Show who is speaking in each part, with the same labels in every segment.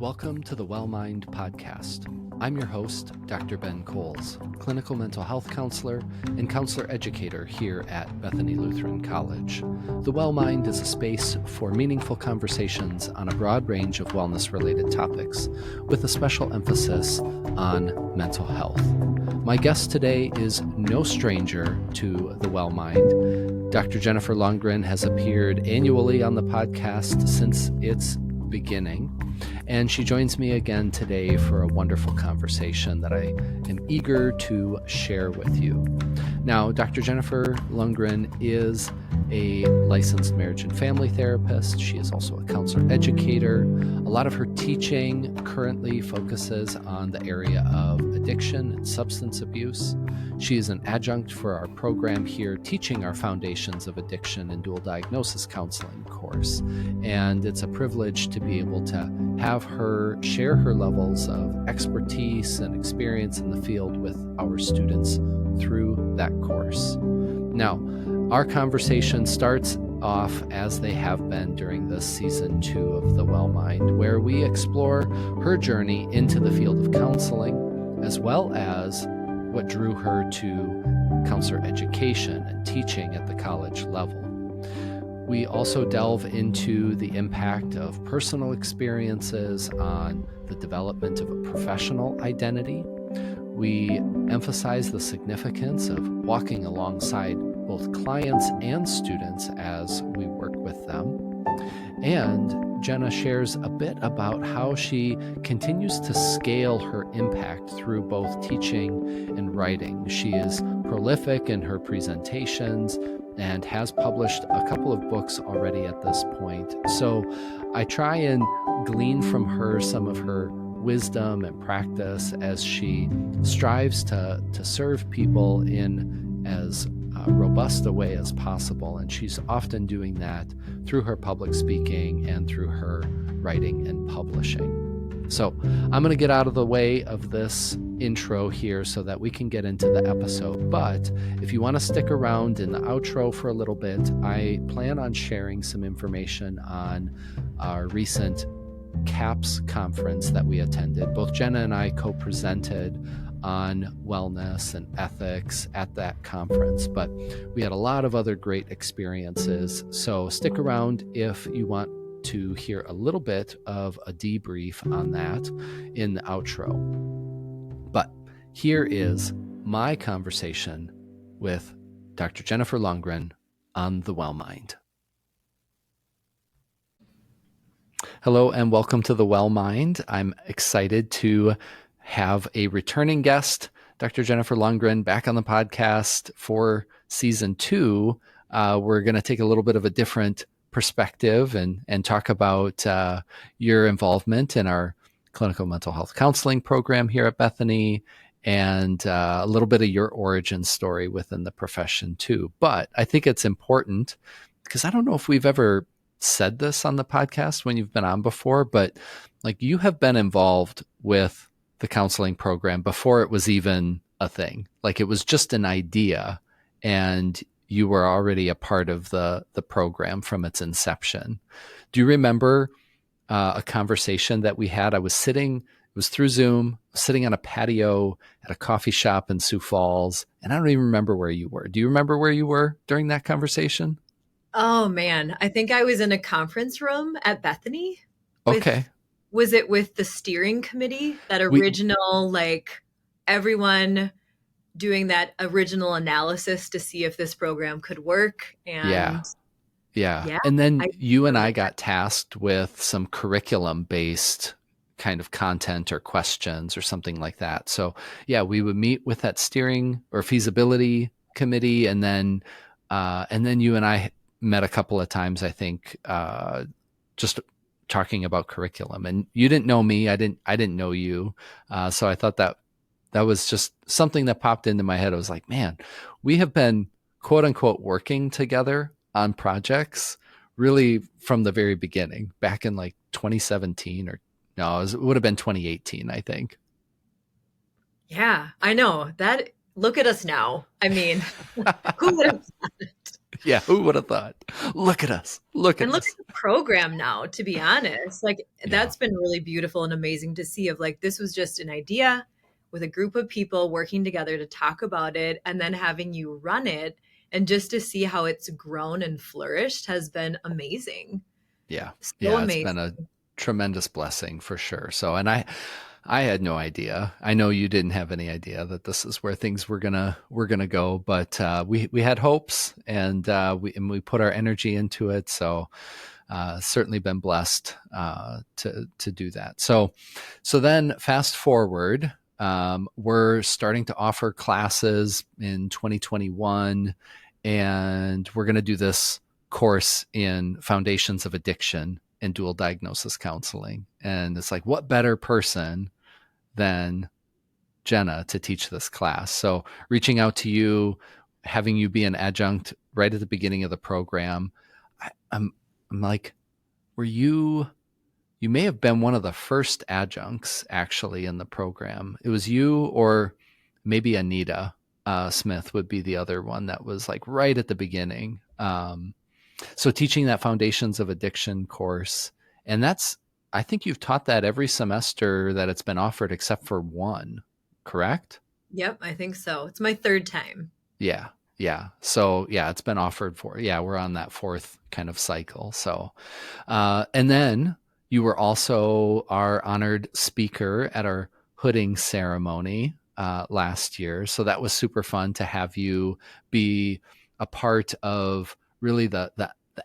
Speaker 1: Welcome to the WellMind podcast. I'm your host, Dr. Ben Coles, clinical mental health counselor and counselor educator here at Bethany Lutheran College. The WellMind is a space for meaningful conversations on a broad range of wellness-related topics, with a special emphasis on mental health. My guest today is no stranger to the WellMind. Dr. Jennifer Londgren has appeared annually on the podcast since its beginning, and she joins me again today for a wonderful conversation that I am eager to share with you. Now, Dr. Jennifer Londgren is a licensed marriage and family therapist. She is also a counselor educator. A lot of her teaching currently focuses on the area of addiction and substance abuse. She is an adjunct for our program here, teaching our Foundations of Addiction and Dual Diagnosis Counseling course. And it's a privilege to be able to have her share her levels of expertise and experience in the field with our students through that course. Now, our conversation starts off as they have been during this season 2 of the WellMind, where we explore her journey into the field of counseling, as well as what drew her to counselor education and teaching at the college level. We also delve into the impact of personal experiences on the development of a professional identity. We emphasize the significance of walking alongside both clients and students as we work with them. And Jenna shares a bit about how she continues to scale her impact through both teaching and writing. She is prolific in her presentations and has published a couple of books already at this point. So I try and glean from her some of her wisdom and practice as she strives to serve people in as robust a way as possible. And she's often doing that through her public speaking and through her writing and publishing. So I'm going to get out of the way of this intro here so that we can get into the episode. But if you want to stick around in the outro for a little bit, I plan on sharing some information on our recent CAPS conference that we attended. Both Jenna and I co-presented on wellness and ethics at that conference, but we had a lot of other great experiences. So stick around if you want to hear a little bit of a debrief on that in the outro. But here is my conversation with Dr. Jennifer Londgren on the WellMind. Hello and welcome to the WellMind. I'm excited to have a returning guest, Dr. Jennifer Londgren, back on the podcast for season 2. We're going to take a little bit of a different perspective and talk about your involvement in our clinical mental health counseling program here at Bethany, and a little bit of your origin story within the profession too. But I think it's important because I don't know if we've ever said this on the podcast when you've been on before, but like you have been involved with the counseling program before it was even a thing. Like it was just an idea and you were already a part of the program from its inception. Do you remember a conversation that we had? It was through Zoom, sitting on a patio at a coffee shop in Sioux Falls. And I don't even remember where you were. Do you remember where you were during that conversation?
Speaker 2: Oh man, I think I was in a conference room at Bethany.
Speaker 1: Okay.
Speaker 2: Was it with the steering committee? That original, everyone doing that original analysis to see if this program could work. And
Speaker 1: yeah. And then you and I got tasked with some curriculum-based kind of content or questions or something like that. So yeah, we would meet with that steering or feasibility committee, and then you and I met a couple of times, I think, just talking about curriculum. And you didn't know me, I didn't know you. So I thought that was just something that popped into my head. I was like, man, we have been quote unquote working together on projects really from the very beginning, back in like 2017 or no, it would have been 2018, I think.
Speaker 2: Yeah, I know that. Look at us now. I mean, who would have thought it?
Speaker 1: Yeah, who would have thought? Look at us. Look
Speaker 2: And
Speaker 1: at
Speaker 2: look
Speaker 1: us.
Speaker 2: at the program now, to be honest. Like
Speaker 1: Yeah.
Speaker 2: that's been really beautiful and amazing to see of like this was just an idea with a group of people working together to talk about it and then having you run it and just to see how it's grown and flourished has been amazing.
Speaker 1: Yeah.
Speaker 2: So
Speaker 1: Yeah. It's
Speaker 2: amazing.
Speaker 1: been a tremendous blessing for sure. So, and I had no idea. I know you didn't have any idea that this is where things were gonna go, but we had hopes, and we put our energy into it. So certainly been blessed to do that. So then fast forward, we're starting to offer classes in 2021, and we're going to do this course in Foundations of Addiction and Dual Diagnosis Counseling. And it's like, what better person than Jenna to teach this class? So reaching out to you, having you be an adjunct right at the beginning of the program, I'm like, were you may have been one of the first adjuncts actually in the program. It was you, or maybe Anita Smith would be the other one that was like right at the beginning. So teaching that Foundations of Addiction course, and I think you've taught that every semester that it's been offered except for one, correct?
Speaker 2: Yep, I think so. It's my third time.
Speaker 1: Yeah. Yeah. So yeah, it's been offered yeah, we're on that fourth kind of cycle. So, and then you were also our honored speaker at our hooding ceremony last year. So that was super fun to have you be a part of really the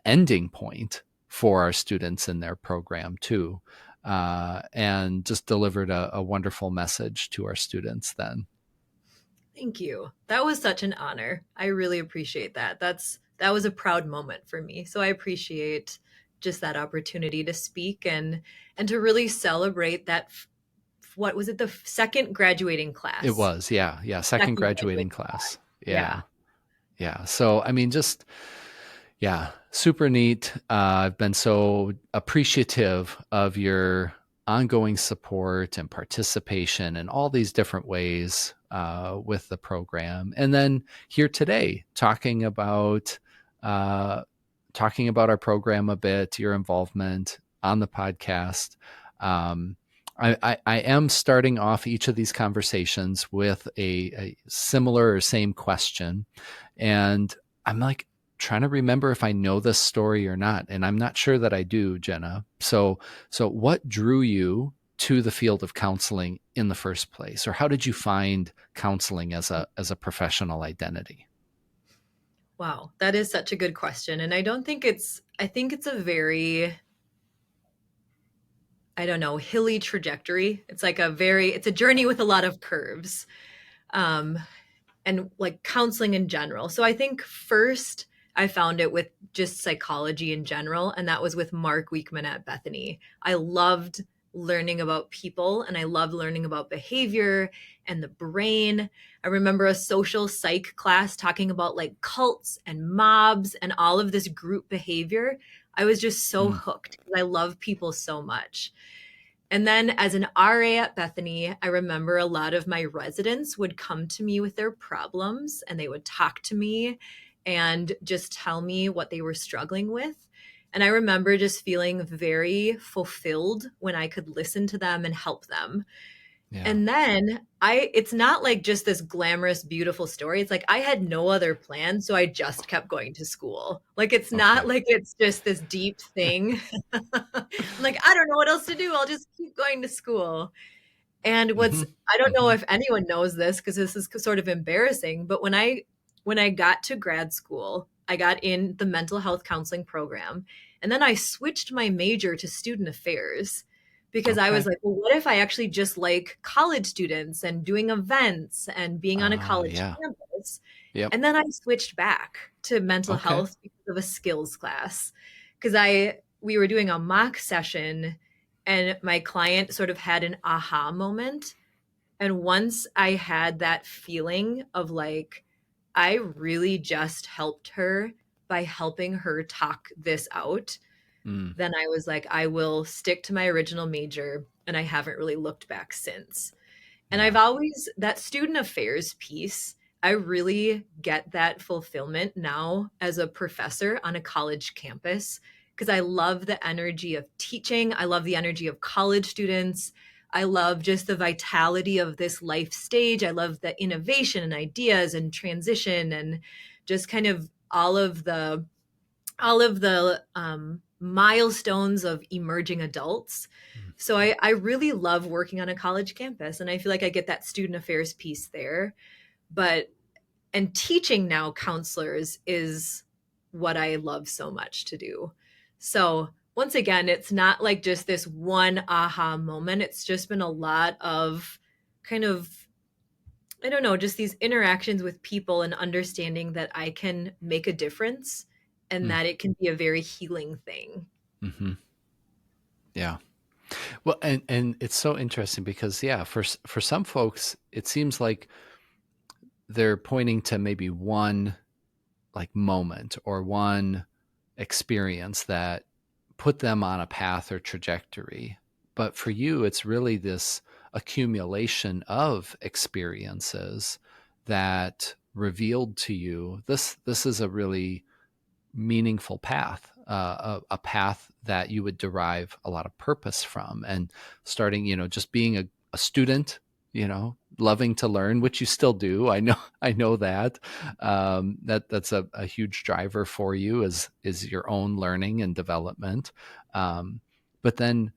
Speaker 1: ending point for our students in their program too. And just delivered a wonderful message to our students then.
Speaker 2: Thank you. That was such an honor. I really appreciate that. That was a proud moment for me. So I appreciate just that opportunity to speak and to really celebrate that what was it, the second graduating
Speaker 1: It
Speaker 2: class?
Speaker 1: was, yeah, yeah, second
Speaker 2: Second
Speaker 1: graduating
Speaker 2: graduating
Speaker 1: class.
Speaker 2: class.
Speaker 1: Yeah,
Speaker 2: Yeah.
Speaker 1: yeah. So, I mean, just, yeah, super neat. I've been so appreciative of your ongoing support and participation in all these different ways with the program. And then here today, uh, talking about our program a bit, your involvement on the podcast. Um, I am starting off each of these conversations with a similar or same question. And I'm like trying to remember if I know this story or not. And I'm not sure that I do, Jenna. So what drew you to the field of counseling in the first place? Or how did you find counseling as a professional identity?
Speaker 2: Wow, that is such a good question. And I think it's a very, I don't know, hilly trajectory. It's a journey with a lot of curves. Um, and like counseling in general. So I think first I found it with just psychology in general, and that was with Mark Weekman at Bethany. I loved learning about people and I loved learning about behavior and the brain. I remember a social psych class talking about like cults and mobs and all of this group behavior. I was just so
Speaker 1: Mm,
Speaker 2: hooked because I love people so much. And then as an RA at Bethany, I remember a lot of my residents would come to me with their problems and they would talk to me and just tell me what they were struggling with. And I remember just feeling very fulfilled when I could listen to them and help them.
Speaker 1: yeah.
Speaker 2: And then it's not like just this glamorous, beautiful story. It's like I had no other plan. So I just kept going to school. Like it's not
Speaker 1: Okay.
Speaker 2: like it's just this deep thing. I'm like, I don't know what else to do. I'll just keep going to school. And
Speaker 1: Hmm.
Speaker 2: I don't know
Speaker 1: Hmm.
Speaker 2: if anyone knows this because this is sort of embarrassing, but when I got to grad school, I got in the mental health counseling program, and then I switched my major to student affairs because I was
Speaker 1: Okay.
Speaker 2: like, well, what if I actually just like college students and doing events and being on a college
Speaker 1: Yeah.
Speaker 2: campus?
Speaker 1: Yep.
Speaker 2: And then I switched back to mental
Speaker 1: Okay.
Speaker 2: health because of a skills class because I we were doing a mock session and my client sort of had an aha moment. And once I had that feeling of like, I really just helped her by helping her talk this out,
Speaker 1: Mm,
Speaker 2: then I was like, I will stick to my original major. And I haven't really looked back since. And I've
Speaker 1: yeah.
Speaker 2: always, that student affairs piece, I really get that fulfillment now as a professor on a college campus because I love the energy of teaching. I love the energy of college students. I love just the vitality of this life stage. I love the innovation and ideas and transition and just kind of all of the milestones of emerging adults. So I really love working on a college campus, and I feel like I get that student affairs piece there. But and teaching now counselors is what I love so much to do. So once again, it's not like just this one aha moment. It's just been a lot of kind of, I don't know, just these interactions with people and understanding that I can make a difference and that it can be a very healing thing.
Speaker 1: Mm-hmm. Yeah. Well, and it's so interesting because, yeah, for some folks, it seems like they're pointing to maybe one like moment or one experience that put them on a path or trajectory. But for you, it's really this accumulation of experiences that revealed to you this is a really meaningful path, a path that you would derive a lot of purpose from. And starting, just being a student, loving to learn, which you still do. I know that. That's a huge driver for you is your own learning and development. But then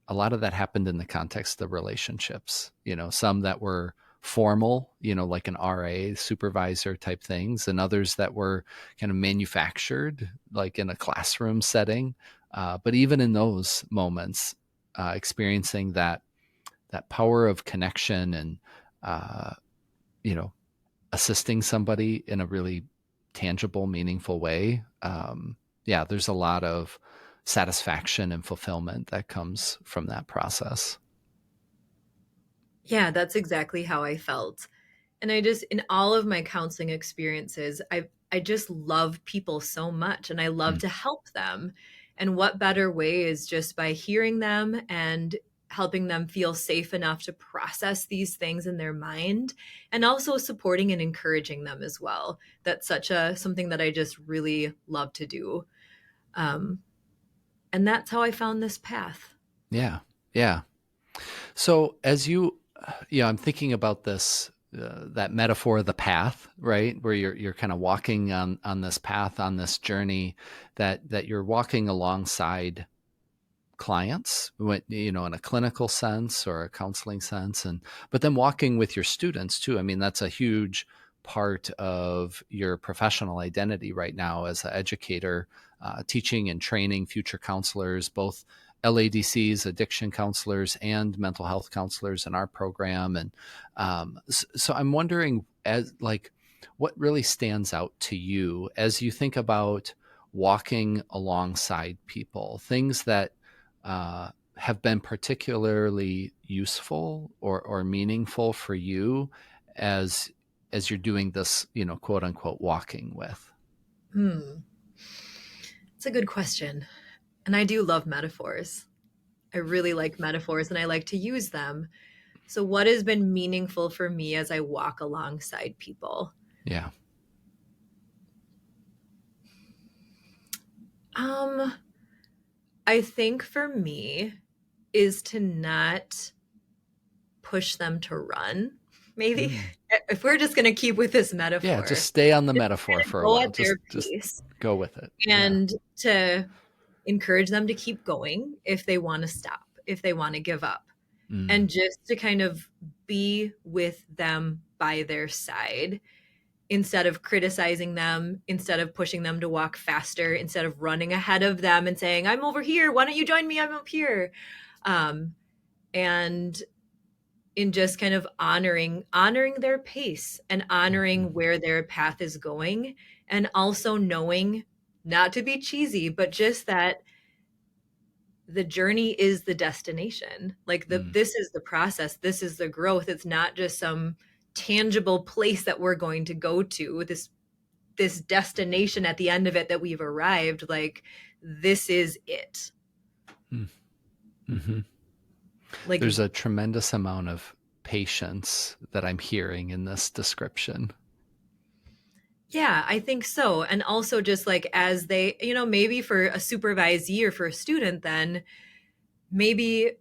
Speaker 1: a lot of that happened in the context of relationships, some that were formal, like an RA supervisor type things, and others that were kind of manufactured, like in a classroom setting. But even in those moments, experiencing that power of connection and, you know, assisting somebody in a really tangible, meaningful way. Yeah, there's a lot of satisfaction and fulfillment that comes from that process.
Speaker 2: Yeah, that's exactly how I felt. And I just in all of my counseling experiences, I just love people so much and I love
Speaker 1: Mm.
Speaker 2: to help them. And what better way is just by hearing them and helping them feel safe enough to process these things in their mind and also supporting and encouraging them as well. That's such a something that I just really love to do. Um, and that's how I found this path.
Speaker 1: Yeah. Yeah. So as I'm thinking about this, that metaphor of the path, right? Where you're kind of walking on this path, on this journey that you're walking alongside clients, in a clinical sense or a counseling sense, but then walking with your students too. I mean, that's a huge part of your professional identity right now as an educator, teaching and training future counselors, both LADCs, addiction counselors, and mental health counselors in our program. And so I'm wondering, what really stands out to you as you think about walking alongside people, things that have been particularly useful or meaningful for you as you're doing this, quote unquote, walking with?
Speaker 2: Hmm. It's a good question. And I do love metaphors. I really like metaphors and I like to use them. So, what has been meaningful for me as I walk alongside people?
Speaker 1: Yeah.
Speaker 2: Um, I think for me is to not push them to run, maybe.
Speaker 1: Mm.
Speaker 2: If we're just going to keep with this
Speaker 1: Yeah. Just
Speaker 2: metaphor,
Speaker 1: stay on the
Speaker 2: just
Speaker 1: metaphor
Speaker 2: kind of
Speaker 1: for a
Speaker 2: go
Speaker 1: while.
Speaker 2: at their
Speaker 1: Just
Speaker 2: pace
Speaker 1: go with it. Yeah.
Speaker 2: and to encourage them to keep going if they want to stop, if they want to give up,
Speaker 1: Mm.
Speaker 2: and just to kind of be with them by their side instead of criticizing them, instead of pushing them to walk faster, instead of running ahead of them and saying, I'm over here. Why don't you join me? I'm up here. And in just kind of honoring their pace and honoring
Speaker 1: Mhm.
Speaker 2: where their path is going, and also knowing, not to be cheesy, but just that the journey is the destination. Like
Speaker 1: Mm.
Speaker 2: this is the process, this is the growth. It's not just some tangible place that we're going to go to, this destination at the end of it that we've arrived. Like this is it.
Speaker 1: Mm. Mm-hmm.
Speaker 2: Like
Speaker 1: There's a tremendous amount of patience that I'm hearing in this description.
Speaker 2: Yeah, I think so. And also just like as they, maybe for a supervisee or for a student, then maybe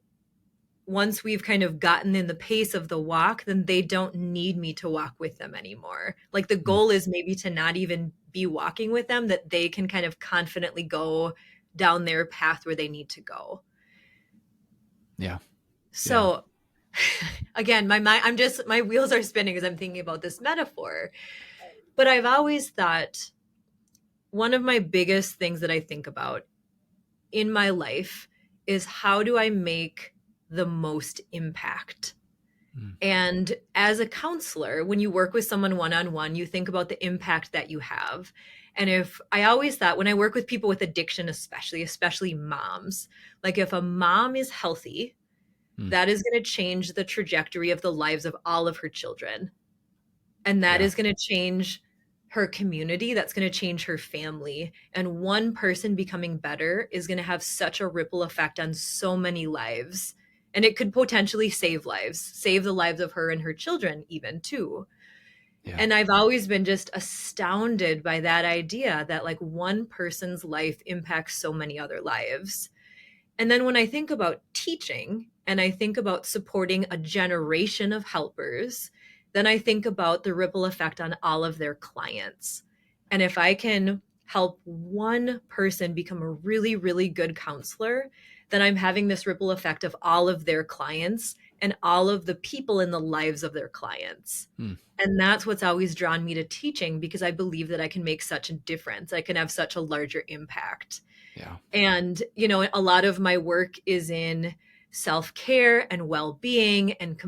Speaker 2: once we've kind of gotten in the pace of the walk, then they don't need me to walk with them anymore. Like the
Speaker 1: Mm.
Speaker 2: goal is maybe to not even be walking with them, that they can kind of confidently go down their path where they need to go.
Speaker 1: Yeah. Yeah.
Speaker 2: So again, my mind, my wheels are spinning as I'm thinking about this metaphor. But I've always thought one of my biggest things that I think about in my life is how do I make the most impact?
Speaker 1: Mm.
Speaker 2: And as a counselor, when you work with someone one on one, you think about the impact that you have. And if I always thought when I work with people with addiction, especially moms, like if a mom is healthy,
Speaker 1: Mm.
Speaker 2: that is going to change the trajectory of the lives of all of her children. And that
Speaker 1: Yeah.
Speaker 2: is going to change her community. That's going to change her family. And one person becoming better is going to have such a ripple effect on so many lives. And it could potentially save lives, save the lives of her and her children, even too.
Speaker 1: Yeah.
Speaker 2: And I've always been just astounded by that idea that like one person's life impacts so many other lives. And then when I think about teaching and I think about supporting a generation of helpers, then I think about the ripple effect on all of their clients. And if I can help one person become a really, really good counselor, then I'm having this ripple effect of all of their clients and all of the people in the lives of their clients.
Speaker 1: Mm.
Speaker 2: And that's what's always drawn me to teaching because I believe that I can make such a difference. I can have such a larger impact.
Speaker 1: Yeah.
Speaker 2: And, a lot of my work is in self care and well being and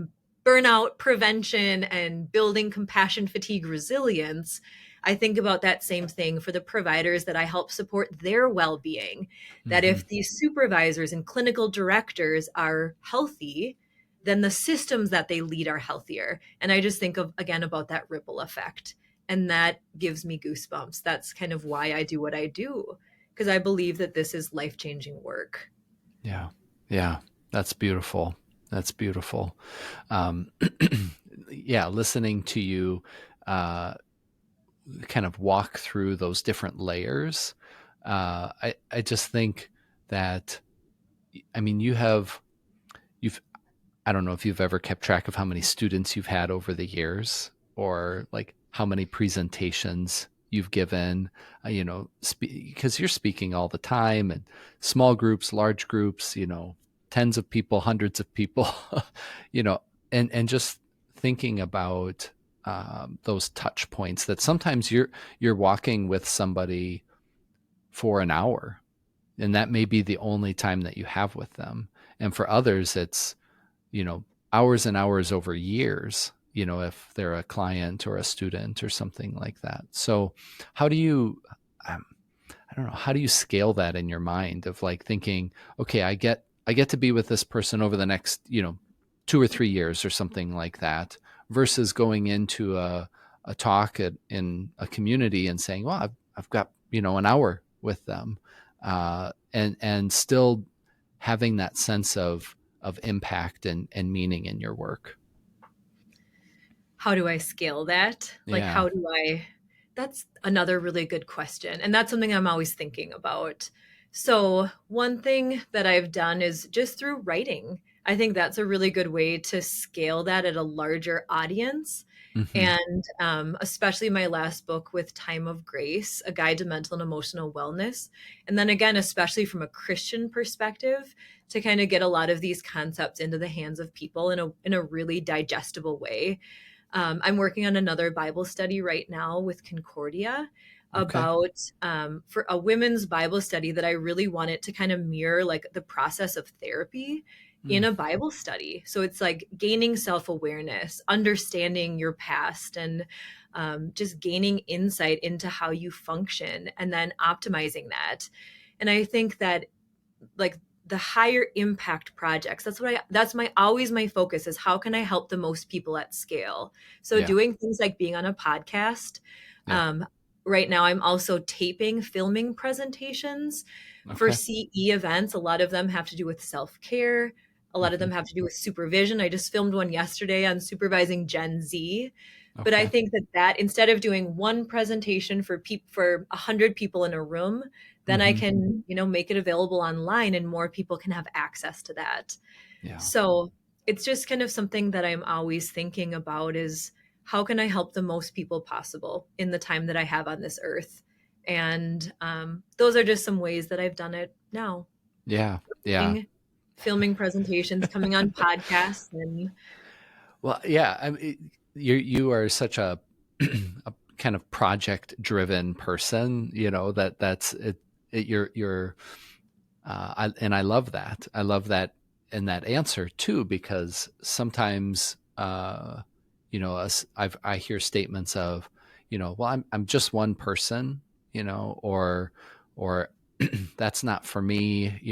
Speaker 2: burnout prevention and building compassion, fatigue, resilience. I think about that same thing for the providers that I help support their well being. That
Speaker 1: Mm-hmm.
Speaker 2: if these supervisors and clinical directors are healthy, then the systems that they lead are healthier. And I just think of, again, about that ripple effect. And that gives me goosebumps. That's kind of why I do what I do because I believe that this is life-changing work.
Speaker 1: Yeah. Yeah. That's beautiful. That's beautiful. Um, yeah. Listening to you kind of walk through those different layers, I just think that, I mean, you've, I don't know if you've ever kept track of how many students you've had over the years or like how many presentations you've given, because you're speaking all the time and small groups, large groups, tens of people, hundreds of people, you know, and just thinking about those touch points that sometimes you're walking with somebody for an hour and that may be the only time that you have with them. And for others, it's, hours and hours over years, if they're a client or a student or something like that. So how do you, I don't know, how do you scale that in your mind of like thinking, okay, I get to be with this person over the next, 2 or 3 years or something like that versus going into a talk in a community and saying, well, I've got, an hour with them. And still having that sense of impact and meaning in your work.
Speaker 2: How do I scale that? Like,
Speaker 1: Yeah.
Speaker 2: that's another really good question. And that's something I'm always thinking about. So, one thing that I've done is just through writing. I think that's a really good way to scale that at a larger audience.
Speaker 1: Mm-hmm.
Speaker 2: And especially my last book with Time of Grace, A Guide to Mental and Emotional Wellness. And then again, especially from a Christian perspective, to kind of get a lot of these concepts into the hands of people in a really digestible way. I'm working on another Bible study right now with Concordia
Speaker 1: Okay.
Speaker 2: about for a women's Bible study that I really want it to kind of mirror like the process of therapy in
Speaker 1: Mm.
Speaker 2: a Bible study. So it's like gaining self awareness, understanding your past, and just gaining insight into how you function and then optimizing that. And I think that like the higher impact projects, that's my always my focus is how can I help the most people at scale. So
Speaker 1: Yeah.
Speaker 2: doing things like being on a podcast.
Speaker 1: Yeah.
Speaker 2: um, right now I'm also filming presentations for
Speaker 1: Okay.
Speaker 2: CE events. A lot of them have to do with self-care, a lot of
Speaker 1: Mm-hmm.
Speaker 2: them have to do with supervision. I just filmed one yesterday on supervising Gen Z. But I
Speaker 1: Okay.
Speaker 2: think that instead of doing one presentation for 100 people in a room, then I
Speaker 1: Hmm.
Speaker 2: can, make it available online and more people can have access to that.
Speaker 1: Yeah.
Speaker 2: So it's just kind of something that I'm always thinking about is how can I help the most people possible in the time that I have on this earth? And those are just some ways that I've done it now.
Speaker 1: Yeah. Yeah.
Speaker 2: Filming presentations, coming on podcasts, and
Speaker 1: Well, yeah. I mean, you are such a kind of project driven person. That's it. You're and I love that. I love that in that answer too, because sometimes, I hear statements of, well, I'm just one person, or that's not for me.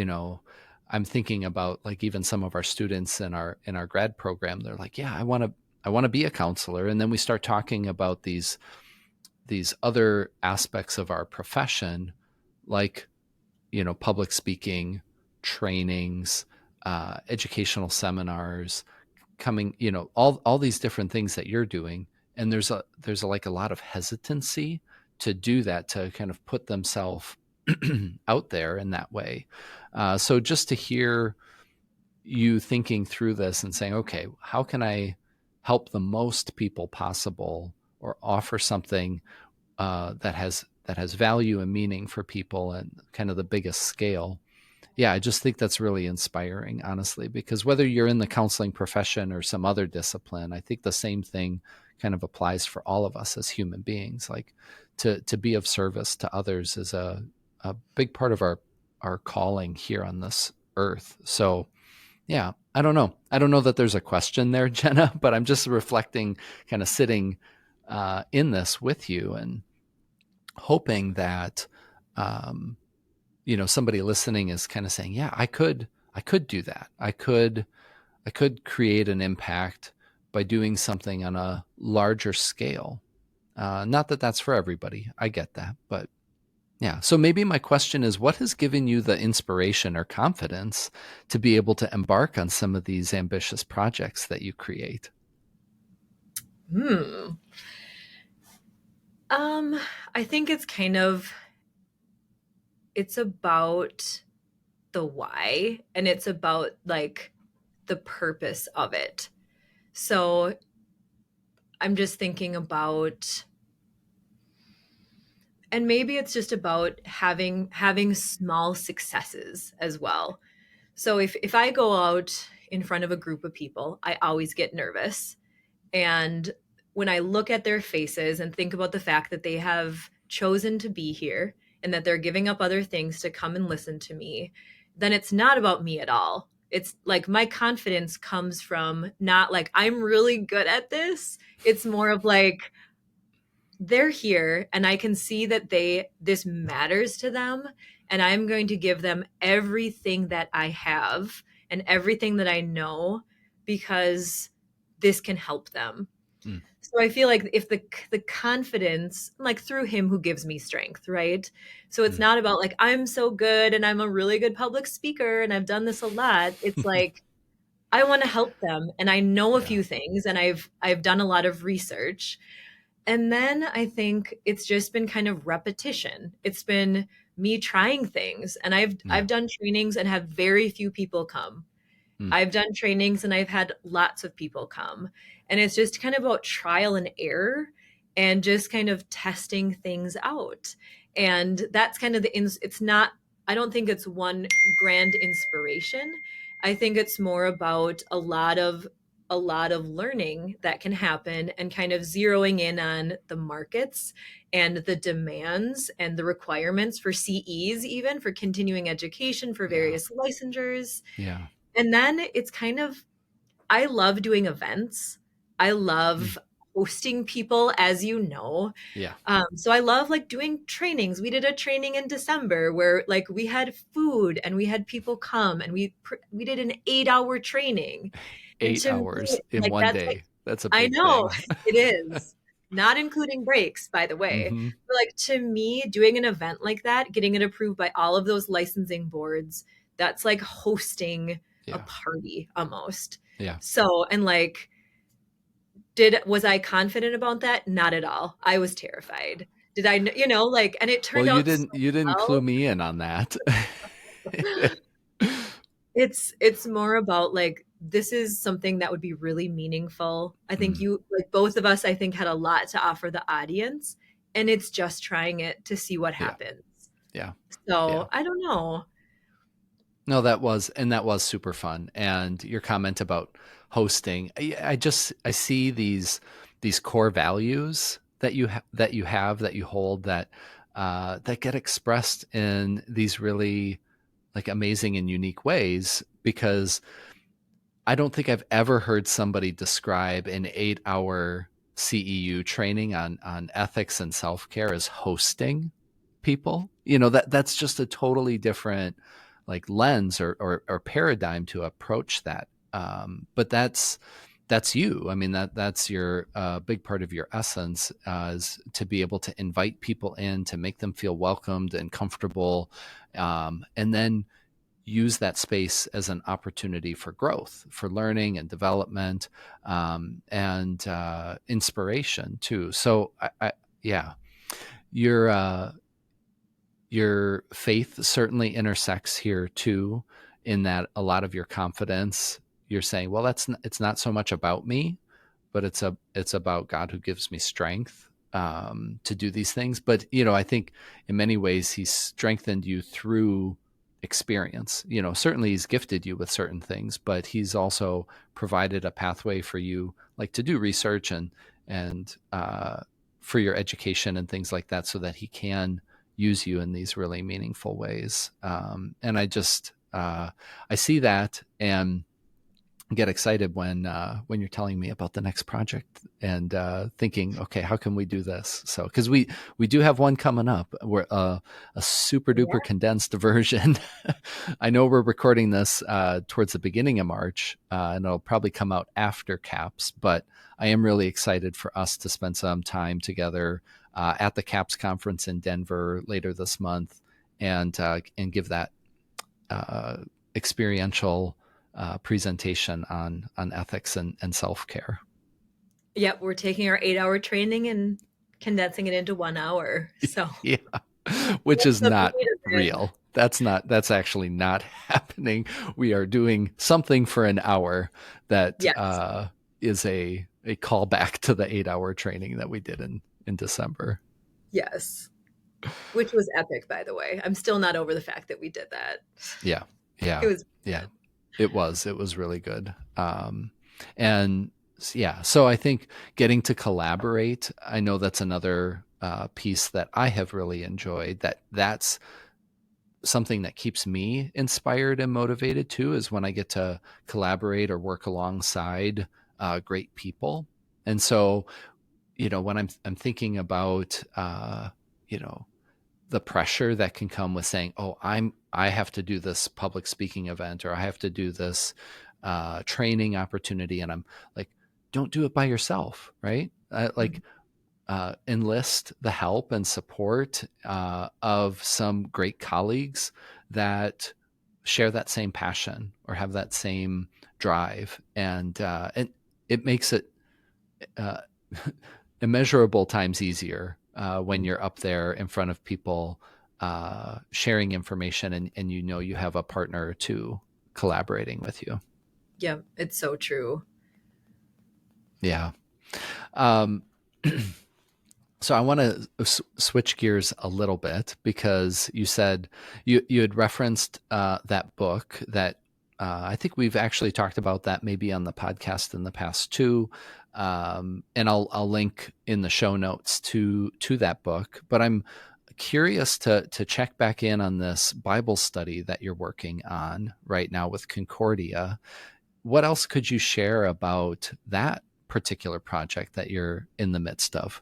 Speaker 1: I'm thinking about like even some of our students in our grad program. They're like, yeah, I want to be a counselor, and then we start talking about these other aspects of our profession, like public speaking, trainings, educational seminars, coming, all these different things that you're doing, and there's like a lot of hesitancy to do that, to kind of put themselves out there in that way. So just to hear you thinking through this and saying, okay, how can I help the most people possible, or offer something that has value and meaning for people, and kind of the biggest scale. Yeah, I just think that's really inspiring, honestly, because whether you're in the counseling profession or some other discipline, I think the same thing kind of applies for all of us as human beings. Like to be of service to others is a big part of our calling here on this earth. So yeah, I don't know. I don't know that there's a question there, Jenna, but I'm just reflecting, kind of sitting in this with you, and hoping that somebody listening is kind of saying, yeah, I could do that. I could create an impact by doing something on a larger scale. Not that that's for everybody, I get that, but yeah. So maybe my question is, what has given you the inspiration or confidence to be able to embark on some of these ambitious projects that you create?
Speaker 2: hmm. I think it's about the why, and it's about like the purpose of it. So I'm just thinking about, and maybe it's just about having small successes as well. So if I go out in front of a group of people, I always get nervous. And when I look at their faces and think about the fact that they have chosen to be here and that they're giving up other things to come and listen to me, then it's not about me at all. It's like my confidence comes from not like I'm really good at this. It's more of like they're here and I can see that this matters to them, and I'm going to give them everything that I have and everything that I know because this can help them.
Speaker 1: Mm,
Speaker 2: So I feel like if the confidence, like through him who gives me strength, right? So it's
Speaker 1: mm.
Speaker 2: not about like I'm so good and I'm a really good public speaker and I've done this a lot. It's like I want to help them and I know a
Speaker 1: Yeah.
Speaker 2: few things and I've done a lot of research. And then I think it's just been kind of repetition. It's been me trying things, and I've
Speaker 1: Yeah.
Speaker 2: I've done trainings and have very few people come.
Speaker 1: Mm,
Speaker 2: I've done trainings and I've had lots of people come. And it's just kind of about trial and error and just kind of testing things out. And that's kind of it's not, I don't think it's one grand inspiration. I think it's more about a lot of learning that can happen and kind of zeroing in on the markets and the demands and the requirements for CEs, even for continuing education, for
Speaker 1: yeah.
Speaker 2: various licensures.
Speaker 1: Yeah.
Speaker 2: And then it's kind of, I love doing events. I
Speaker 1: Mm,
Speaker 2: love hosting people, as you know.
Speaker 1: yeah.
Speaker 2: So I love like doing trainings. We did a training in December where like we had food and we had people come and we did an 8-hour training. And
Speaker 1: 8
Speaker 2: to me,
Speaker 1: hours in
Speaker 2: like
Speaker 1: one
Speaker 2: that's like
Speaker 1: day. That's a
Speaker 2: I
Speaker 1: big
Speaker 2: know
Speaker 1: thing.
Speaker 2: it is, not including breaks, by the way.
Speaker 1: Mhm.
Speaker 2: But like to me, doing an event like that, getting it approved by all of those licensing boards, that's like hosting a
Speaker 1: Yeah.
Speaker 2: party almost.
Speaker 1: Yeah.
Speaker 2: So, and like Was I confident about that? Not at all. I was terrified. Did I, like, and it
Speaker 1: Well,
Speaker 2: turned out so
Speaker 1: you didn't clue
Speaker 2: well.
Speaker 1: me in on that.
Speaker 2: It's more about like this is something that would be really meaningful. I think
Speaker 1: Mm,
Speaker 2: you like both of us I think had a lot to offer the audience, and it's just trying it to see what
Speaker 1: yeah,
Speaker 2: happens.
Speaker 1: yeah, yeah.
Speaker 2: So, I don't know.
Speaker 1: No, that was super fun. And your comment about hosting, I see these core values that that you hold that get expressed in these really like amazing and unique ways because I don't think I've ever heard somebody describe an 8 hour CEU training on ethics and self care as hosting people. You know, that's just a totally different like lens or paradigm to approach that. But that's you. I mean, that's your big part of your essence is to be able to invite people in, to make them feel welcomed and comfortable, and then use that space as an opportunity for growth, for learning and development, and inspiration too. So, yeah, your your faith certainly intersects here too, in that a lot of your confidence, you're saying, well, it's not so much about me, but it's about God who gives me strength to do these things. But I think in many ways He's strengthened you through experience. Certainly He's gifted you with certain things, but He's also provided a pathway for you, like to do research and for your education and things like that, so that He can use you in these really meaningful ways. And I see that and get excited when you're telling me about the next project and thinking, okay, how can we do this? So because we do have one coming up, we're a super
Speaker 2: Yeah.
Speaker 1: duper condensed version. I know we're recording this towards the beginning of March, and it'll probably come out after CAPS, but I am really excited for us to spend some time together at the CAPS conference in Denver later this month, and give that experiential presentation on ethics and self care.
Speaker 2: Yep, we're taking our 8-hour training and condensing it into 1 hour. So,
Speaker 1: Yeah, which is
Speaker 2: the
Speaker 1: not
Speaker 2: meat of it.
Speaker 1: real. That's actually not happening. We are doing something for an hour that
Speaker 2: Yes.
Speaker 1: is a callback to the 8 hour training that we did in December.
Speaker 2: Yes. Which was epic, by the way. I'm still not over the fact that we did that.
Speaker 1: Yeah, yeah,
Speaker 2: It was
Speaker 1: yeah.
Speaker 2: good.
Speaker 1: It was really good. And yeah, so I think getting to collaborate, I know that's another piece that I have really enjoyed. That's something that keeps me inspired and motivated too, is when I get to collaborate or work alongside great people. And so, when I'm thinking about, you know, the pressure that can come with saying, "Oh, I have to do this public speaking event, or I have to do this training opportunity," and I'm like, "Don't do it by yourself, right? Like, enlist the help and support of some great colleagues that share that same passion or have that same drive, and it makes it uh, immeasurable times easier when you're up there in front of people sharing information, and you have a partner or two collaborating with you.
Speaker 2: Yeah, it's so true.
Speaker 1: Yeah. Um, so I want to switch gears a little bit because you said you had referenced that book that I think we've actually talked about that maybe on the podcast in the past too. And I'll link in the show notes to that book. But I'm curious to check back in on this Bible study that you're working on right now with Concordia. What else could you share about that particular project that you're in the midst of?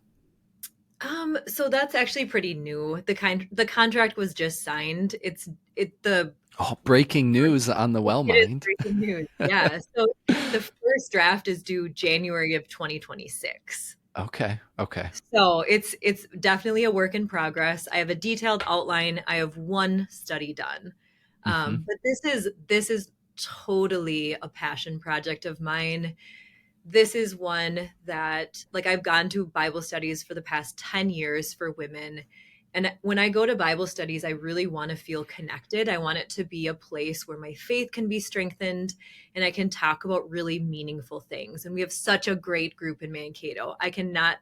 Speaker 2: So that's actually pretty new. The contract was just signed. The
Speaker 1: Oh, breaking news on the Well
Speaker 2: it is
Speaker 1: Mind.
Speaker 2: breaking news. Yeah. So the first draft is due January of 2026.
Speaker 1: Okay. Okay.
Speaker 2: So it's definitely a work in progress. I have a detailed outline. I have one study done.
Speaker 1: Mm-hmm.
Speaker 2: But this is totally a passion project of mine. this is one that, like, I've gone to Bible studies for the past 10 years for women. And when I go to Bible studies, I really want to feel connected. I want it to be a place where my faith can be strengthened and I can talk about really meaningful things. And we have such a great group in Mankato. I cannot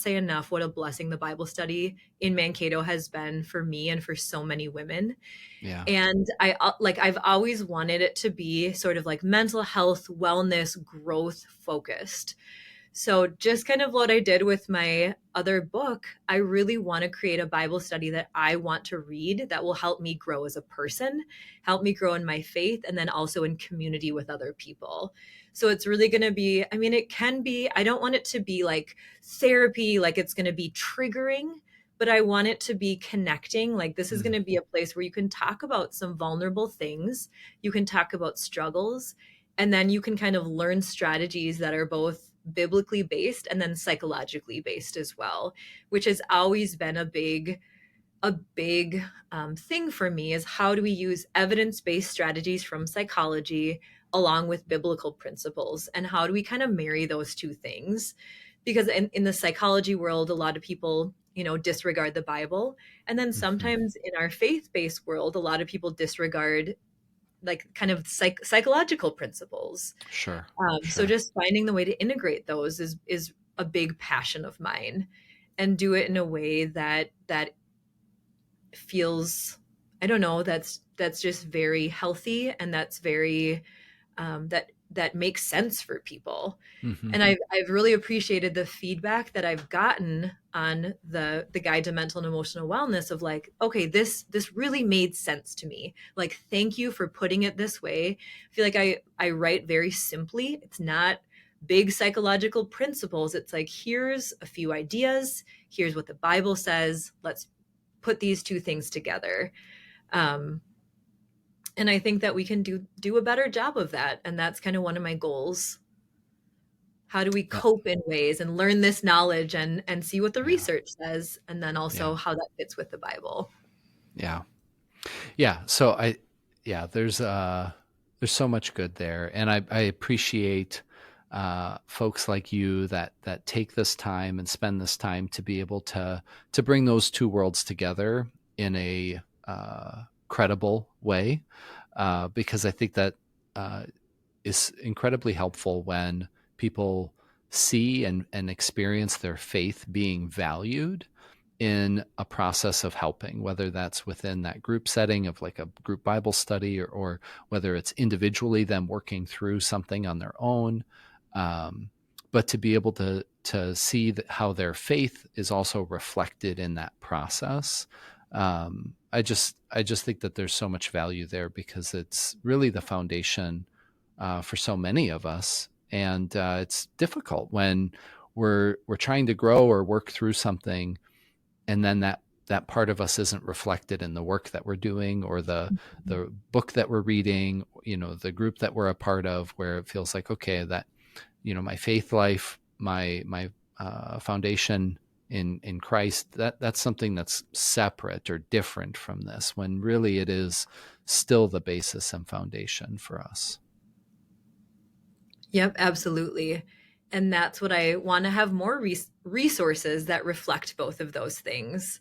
Speaker 2: say enough what a blessing the Bible study in Mankato has been for me and for so many women.
Speaker 1: Yeah.
Speaker 2: And I've always wanted it to be sort of like mental health, wellness, growth focused. So just kind of what I did with my other book, I really want to create a Bible study that I want to read that will help me grow as a person, help me grow in my faith, and then also in community with other people. So it's really going to be, I mean, it can be, I don't want it to be like therapy, like it's going to be triggering, but I want it to be connecting. Like this is going to be a place where you can talk about some vulnerable things, you can talk about struggles, and then you can kind of learn strategies that are both biblically based and then psychologically based as well, which has always been a big thing for me, is how do we use evidence-based strategies from psychology along with biblical principles, and how do we kind of marry those two things? Because in the psychology world, a lot of people, disregard the Bible, and then
Speaker 1: Mm-hmm.
Speaker 2: sometimes in our faith-based world, a lot of people disregard like kind of psychological principles.
Speaker 1: Sure.
Speaker 2: So
Speaker 1: Sure.
Speaker 2: just finding the way to integrate those is a big passion of mine, and do it in a way that feels, I don't know, that's just very healthy, and that's very that makes sense for people.
Speaker 1: Mm-hmm.
Speaker 2: And I've really appreciated the feedback that I've gotten on the guide to mental and emotional wellness, of like, okay, this really made sense to me. Like, thank you for putting it this way. I feel like I write very simply. It's not big psychological principles. It's like, here's a few ideas, here's what the Bible says. Let's put these two things together. Um, and I think that we can do a better job of that. And that's kind of one of my goals. How do we
Speaker 1: Yeah.
Speaker 2: cope in ways and learn this knowledge and see what the
Speaker 1: Yeah.
Speaker 2: research says, and then
Speaker 1: Yeah.
Speaker 2: also how that fits with the Bible?
Speaker 1: Yeah. Yeah. So there's so much good there. And I appreciate folks like you that take this time and spend this time to be able to bring those two worlds together in a credible way, because I think that uh, is incredibly helpful when people see and experience their faith being valued in a process of helping, whether that's within that group setting of like a group Bible study, or whether it's individually them working through something on their own. Um, but to be able to see how their faith is also reflected in that process, I just think that there's so much value there, because it's really the foundation for so many of us, and it's difficult when we're trying to grow or work through something, and then that part of us isn't reflected in the work that we're doing, or the book that we're reading, the group that we're a part of, where it feels like, okay, that my faith life, my foundation in Christ, that's something that's separate or different from this, when really it is still the basis and foundation for us.
Speaker 2: Yep, absolutely. And that's what I want to have more resources that reflect both of those things,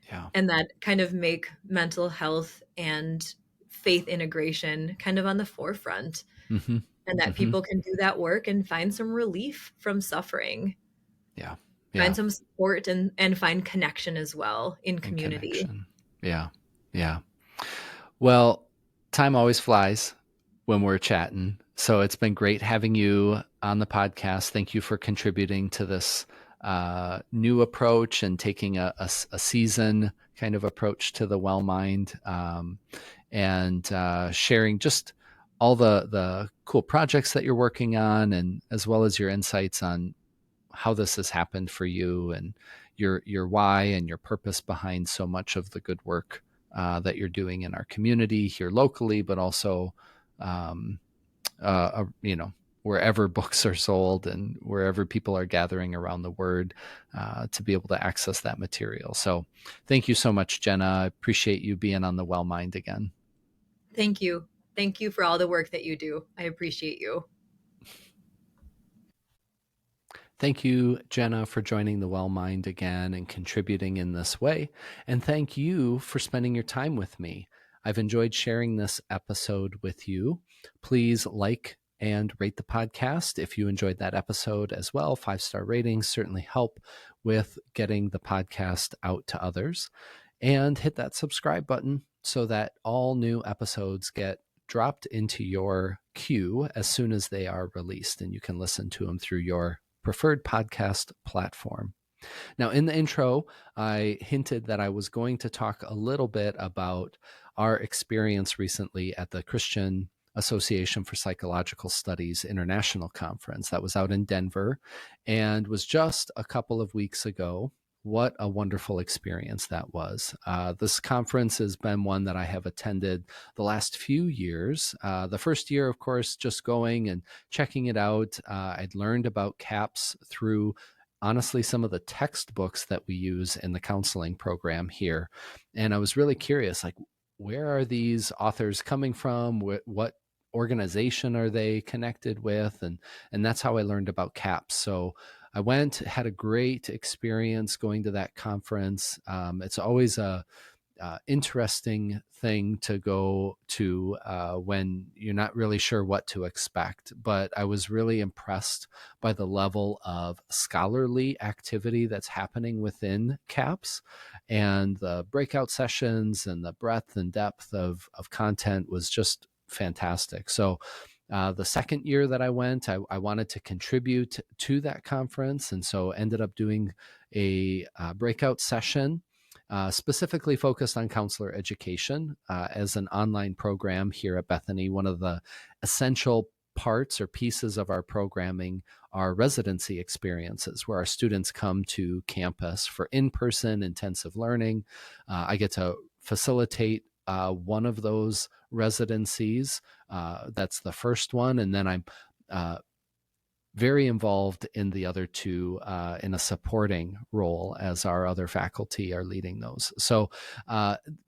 Speaker 1: Yeah.
Speaker 2: and that kind of make mental health and faith integration kind of on the forefront,
Speaker 1: Mm-hmm.
Speaker 2: and that
Speaker 1: Mm-hmm.
Speaker 2: people can do that work and find some relief from suffering,
Speaker 1: Yeah.
Speaker 2: find
Speaker 1: Yeah.
Speaker 2: some support, and find connection as well in
Speaker 1: And
Speaker 2: community.
Speaker 1: connection. Yeah. Yeah. Well, time always flies when we're chatting. So it's been great having you on the podcast. Thank you for contributing to this new approach and taking a season kind of approach to the well mind, and sharing just all the cool projects that you're working on, and as well as your insights on how this has happened for you, and your why and your purpose behind so much of the good work that you're doing in our community here locally, but also, um, wherever books are sold and wherever people are gathering around the word, to be able to access that material. So thank you so much, Jenna. I appreciate you being on the Well Mind again.
Speaker 2: Thank you. Thank you for all the work that you do. I appreciate you.
Speaker 1: Thank you, Jenna, for joining the Well Mind again and contributing in this way. And thank you for spending your time with me. I've enjoyed sharing this episode with you. Please like and rate the podcast if you enjoyed that episode as well. 5-star ratings certainly help with getting the podcast out to others. And hit that subscribe button so that all new episodes get dropped into your queue as soon as they are released, and you can listen to them through your preferred podcast platform. Now, in the intro, I hinted that I was going to talk a little bit about our experience recently at the Christian Association for Psychological Studies International Conference that was out in Denver and was just a couple of weeks ago. What a wonderful experience that was. This conference has been one that I have attended the last few years. The first year, of course, just going and checking it out. I'd learned about CAPS through honestly some of the textbooks that we use in the counseling program here. And I was really curious, like, where are these authors coming from? What organization are they connected with? And that's how I learned about CAPS. So I went, had a great experience going to that conference. It's always a interesting thing to go to when you're not really sure what to expect. But I was really impressed by the level of scholarly activity that's happening within CAPS, and the breakout sessions and the breadth and depth of content was just fantastic. So the second year that I went, I wanted to contribute to that conference, and so ended up doing a breakout session specifically focused on counselor education as an online program here at Bethany. One of the essential parts or pieces of our programming are residency experiences where our students come to campus for in-person intensive learning. I get to facilitate one of those residencies. That's the first one. And then I'm very involved in the other two in a supporting role as our other faculty are leading those. So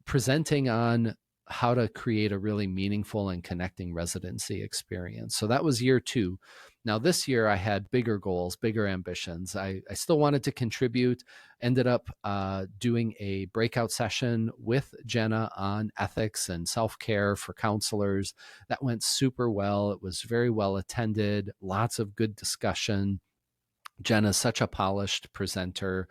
Speaker 1: presenting on how to create a really meaningful and connecting residency experience. So that was year 2. Now this year I had bigger goals, bigger ambitions. I still wanted to contribute, ended up doing a breakout session with Jenna on ethics and self-care for counselors. That went super well. It was very well attended, lots of good discussion. Jenna's such a polished presenter.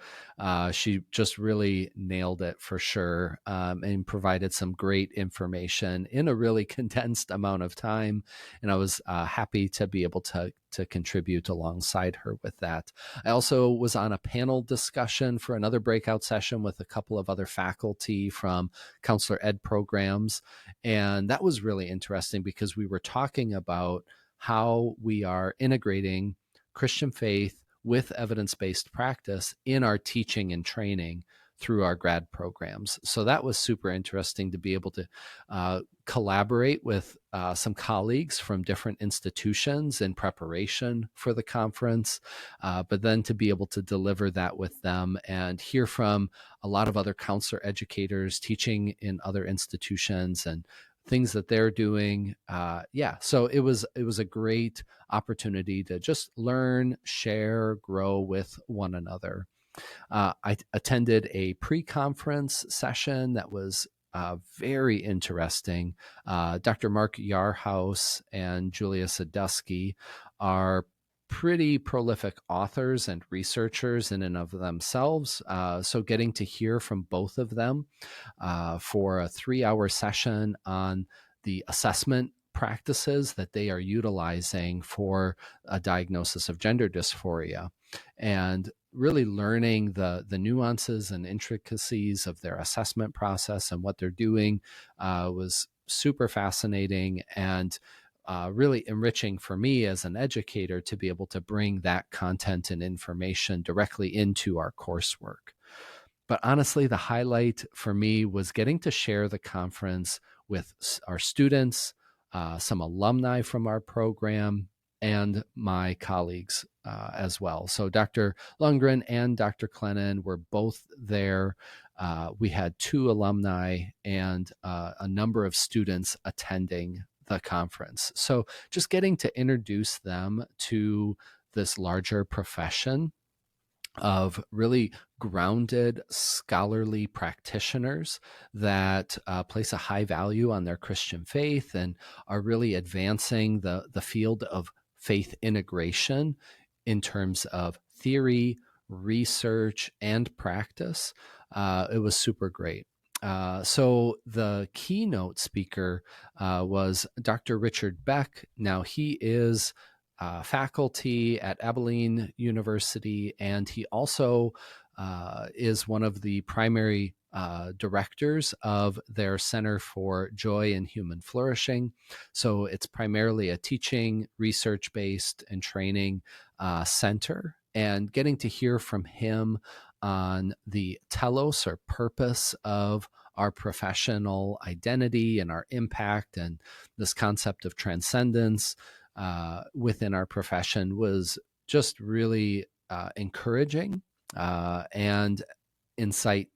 Speaker 1: She just really nailed it for sure, and provided some great information in a really condensed amount of time. And I was happy to be able to contribute alongside her with that. I also was on a panel discussion for another breakout session with a couple of other faculty from counselor ed programs. And that was really interesting because we were talking about how we are integrating Christian faith with evidence-based practice in our teaching and training through our grad programs. So that was super interesting to be able to collaborate with some colleagues from different institutions in preparation for the conference, but then to be able to deliver that with them and hear from a lot of other counselor educators teaching in other institutions and things that they're doing. So it was a great opportunity to just learn, share, grow with one another. I attended a pre-conference session that was very interesting. Dr. Mark Yarhouse and Julia Sadusky are pretty prolific authors and researchers in and of themselves. So getting to hear from both of them for a 3-hour session on the assessment practices that they are utilizing for a diagnosis of gender dysphoria, and really learning the nuances and intricacies of their assessment process and what they're doing was super fascinating and really enriching for me as an educator to be able to bring that content and information directly into our coursework. But honestly, the highlight for me was getting to share the conference with our students, some alumni from our program, and my colleagues as well. So Dr. Lundgren and Dr. Clennon were both there. We had 2 alumni and a number of students attending the conference. So just getting to introduce them to this larger profession of really grounded, scholarly practitioners that place a high value on their Christian faith and are really advancing the field of faith integration in terms of theory, research, and practice. It was super great. So the keynote speaker was Dr. Richard Beck. Now, he is faculty at Abilene University, and he also is one of the primary directors of their Center for Joy and Human Flourishing. So it's primarily a teaching, research-based, and training center. And getting to hear from him on the telos, or purpose, of our professional identity and our impact, and this concept of transcendence within our profession was just really encouraging and insight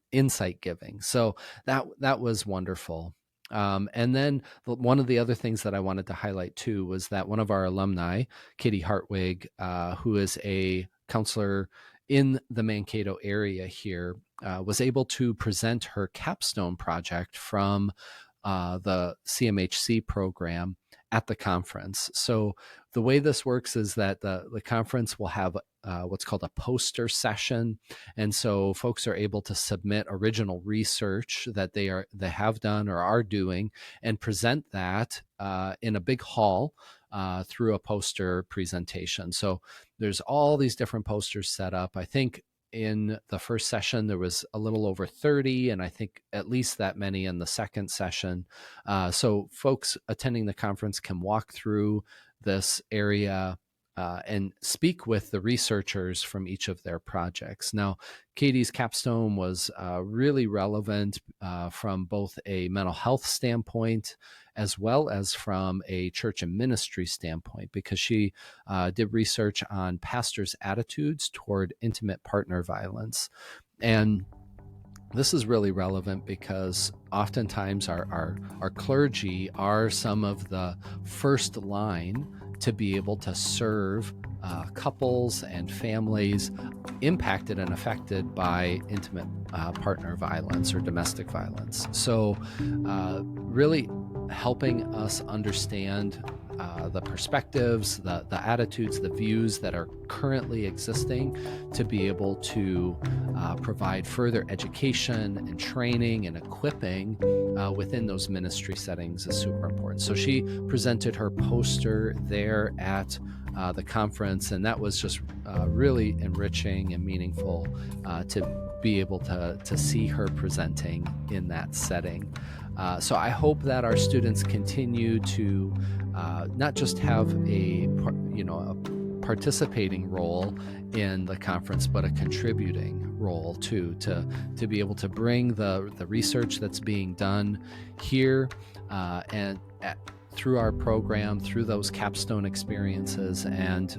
Speaker 1: giving. So that was wonderful. And then one of the other things that I wanted to highlight too was that one of our alumni, Katie Hartwig, who is a counselor in the Mankato area here, was able to present her capstone project from the CMHC program at the conference. So the way this works is that the conference will have what's called a poster session. And so folks are able to submit original research that they have done or are doing, and present that in a big hall through a poster presentation. So there's all these different posters set up. I think in the first session, there was a little over 30, and I think at least that many in the second session. So folks attending the conference can walk through this area and speak with the researchers from each of their projects. Now, Katie's capstone was really relevant from both a mental health standpoint as well as from a church and ministry standpoint, because she did research on pastors' attitudes toward intimate partner violence. And this is really relevant because oftentimes our clergy are some of the first line to be able to serve couples and families impacted and affected by intimate partner violence or domestic violence. So really helping us understand the perspectives, the attitudes, the views that are currently existing, to be able to provide further education and training and equipping within those ministry settings is super important. So she presented her poster there at the conference, and that was just really enriching and meaningful to be able to see her presenting in that setting. So I hope that our students continue to not just have a participating role in the conference, but a contributing role too, to be able to bring the research that's being done here through our program, through those capstone experiences, and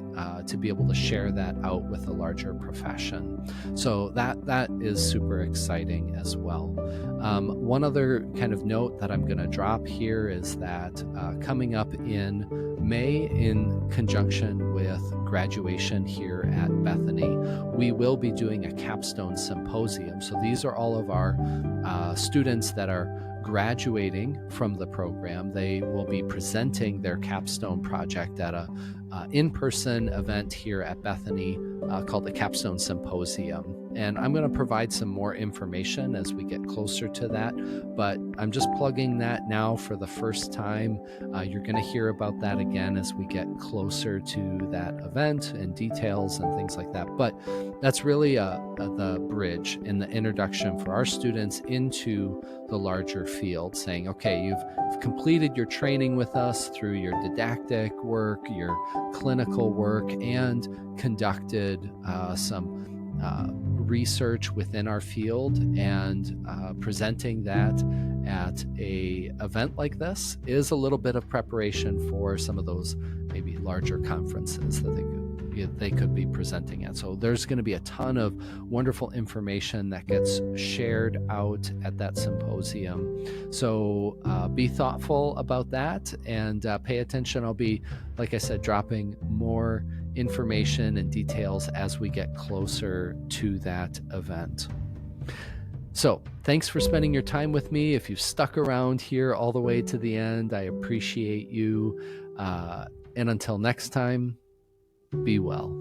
Speaker 1: to be able to share that out with a larger profession. So that is super exciting as well. One other kind of note that I'm going to drop here is that coming up in May, in conjunction with graduation here at Bethany, we will be doing a capstone symposium. So these are all of our students that are graduating from the program. They will be presenting their capstone project at a in-person event here at Bethany called the Capstone Symposium. And I'm going to provide some more information as we get closer to that, but I'm just plugging that now for the first time. You're going to hear about that again as we get closer to that event and details and things like that. But that's really the bridge in the introduction for our students into the larger field, saying, okay, you've completed your training with us through your didactic work, your clinical work, and conducted some research within our field, and presenting that at a event like this is a little bit of preparation for some of those maybe larger conferences that they could be presenting at. So there's going to be a ton of wonderful information that gets shared out at that symposium. So be thoughtful about that and pay attention. I'll be, like I said, dropping more information and details as we get closer to that event. So thanks for spending your time with me. If you've stuck around here all the way to the end, I appreciate you. And until next time, be well.